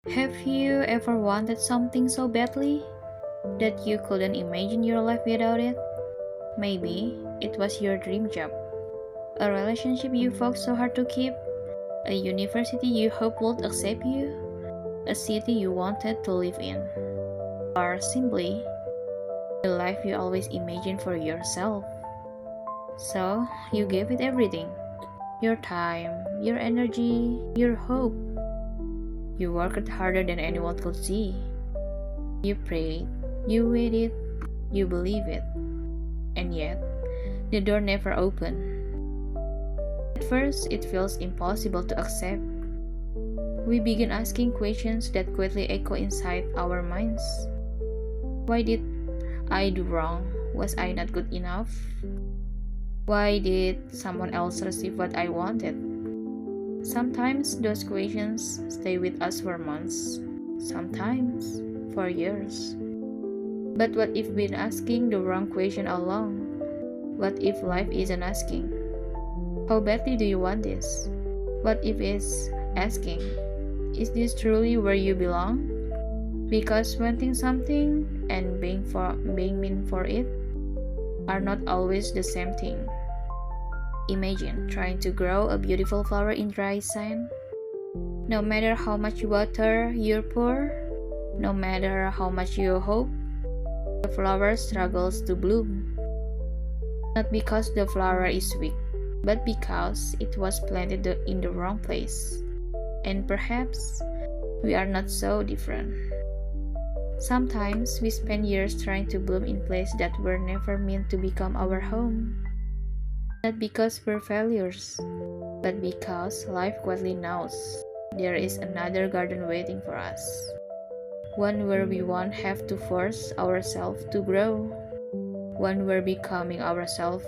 Have you ever wanted something so badly that you couldn't imagine your life without it? Maybe it was your dream job, a relationship you fought so hard to keep, a university you hoped would accept you, a city you wanted to live in, or simply the life you always imagined for yourself. So you gave it everything, your time, your energy, your hope. You worked harder than anyone could see. You prayed, you waited, you believed it, and yet the door never opened. At first, it feels impossible to accept. We begin asking questions that quietly echo inside our minds. Why did I do wrong? Was I not good enough? Why did someone else receive what I wanted? Sometimes those questions stay with us for months, sometimes for years. But what if we've been asking the wrong question all along? What if life isn't asking? How badly do you want this? What if it's asking, is this truly where you belong? Because wanting something and being mean for it are not always the same thing. Imagine trying to grow a beautiful flower in dry sand. No matter how much water you pour, no matter how much you hope, the flower struggles to bloom. Not because the flower is weak, but because it was planted in the wrong place. And perhaps we are not so different. Sometimes we spend years trying to bloom in places that were never meant to become our home. Not because we're failures, but because life quietly knows there is another garden waiting for us. One where we won't have to force ourselves to grow. One where becoming ourselves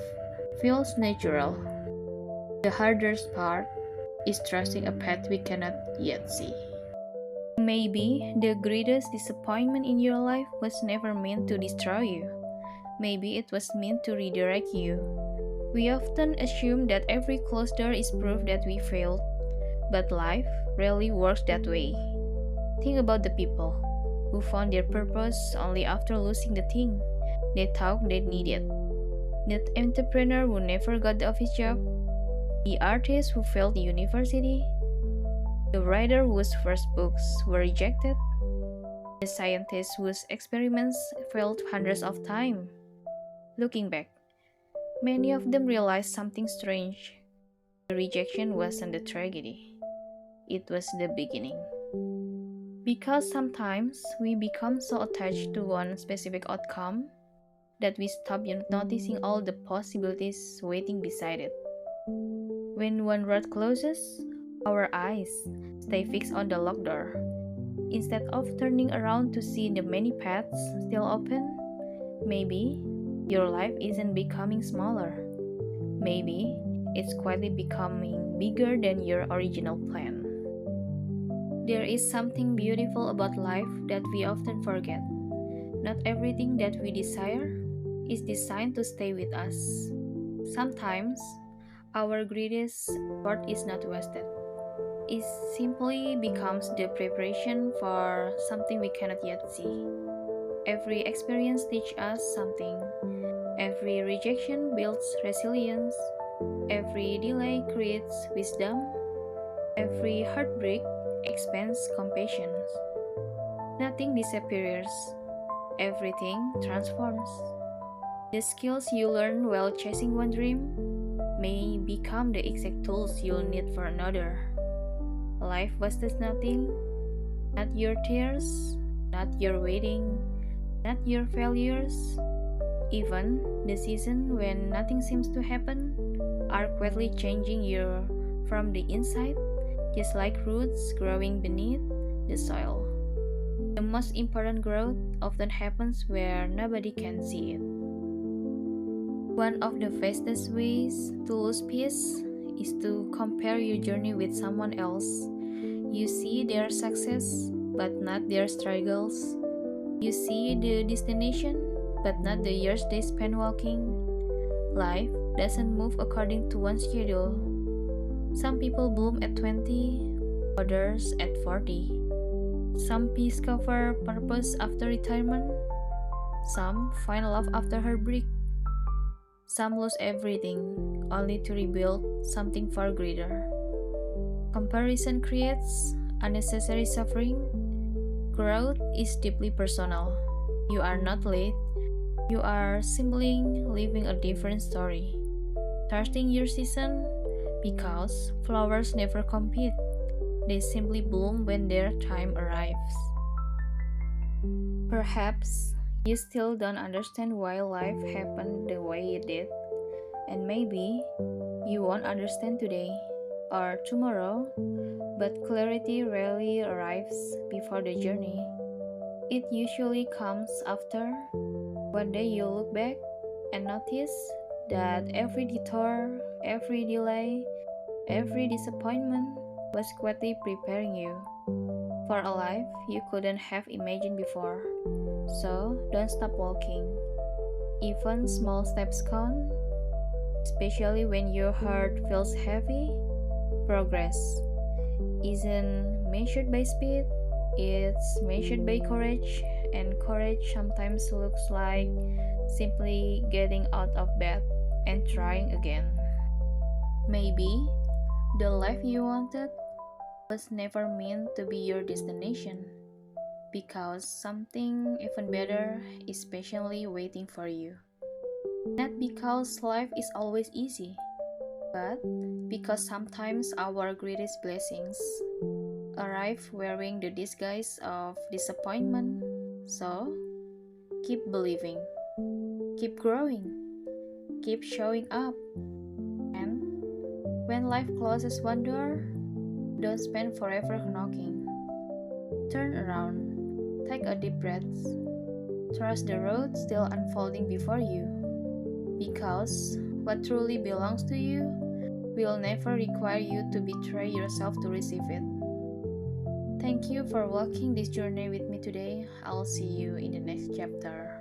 feels natural. The hardest part is trusting a path we cannot yet see. Maybe the greatest disappointment in your life was never meant to destroy you. Maybe it was meant to redirect you. We often assume that every closed door is proof that we failed, but life rarely works that way. Think about the people who found their purpose only after losing the thing they thought they needed. The entrepreneur who never got the office job, the artist who failed university, the writer whose first books were rejected, the scientist whose experiments failed hundreds of times. Looking back, many of them realized something strange. The rejection wasn't the tragedy, it was the beginning. Because sometimes we become so attached to one specific outcome that we stop noticing all the possibilities waiting beside it. When one road closes, our eyes stay fixed on the locked door. Instead of turning around to see the many paths still open, maybe your life isn't becoming smaller. Maybe it's quietly becoming bigger than your original plan. There is something beautiful about life that we often forget. Not everything that we desire is designed to stay with us. Sometimes, our greatest effort is not wasted. It simply becomes the preparation for something we cannot yet see. Every experience teaches us something. Every rejection builds resilience. Every delay creates wisdom. Every heartbreak expands compassion. Nothing disappears. Everything transforms. The skills you learn while chasing one dream may become the exact tools you'll need for another. Life wastes nothing, not your tears, not your waiting, not your failures. Even the season when nothing seems to happen are quietly changing you from the inside, just like roots growing beneath the soil. The most important growth often happens where nobody can see it. One of the fastest ways to lose peace is to compare your journey with someone else. You see their success, but not their struggles. You see the destination, but not the years they spent walking. Life doesn't move according to one schedule. Some people bloom at 20, others at 40. Some discover purpose after retirement, some find love after heartbreak, some lose everything only to rebuild something far greater. Comparison creates unnecessary suffering. Growth is deeply personal. You are not late, you are simply living a different story. Starting your season because flowers never compete, they simply bloom when their time arrives. Perhaps you still don't understand why life happened the way it did, and maybe you won't understand today or tomorrow, but clarity rarely arrives before the journey. It usually comes after. One day you look back and notice that every detour, every delay, every disappointment was quietly preparing you for a life you couldn't have imagined before. So don't stop walking. Even small steps count, especially when your heart feels heavy. Progress isn't measured by speed, it's measured by courage, and courage sometimes looks like simply getting out of bed and trying again. Maybe the life you wanted was never meant to be your destination because something even better is patiently waiting for you. Not because life is always easy, but because sometimes our greatest blessings arrive wearing the disguise of disappointment. So, keep believing, keep growing, keep showing up, and when life closes one door, don't spend forever knocking. Turn around, take a deep breath, trust the road still unfolding before you, because what truly belongs to you will never require you to betray yourself to receive it. Thank you for walking this journey with me today. I'll see you in the next chapter.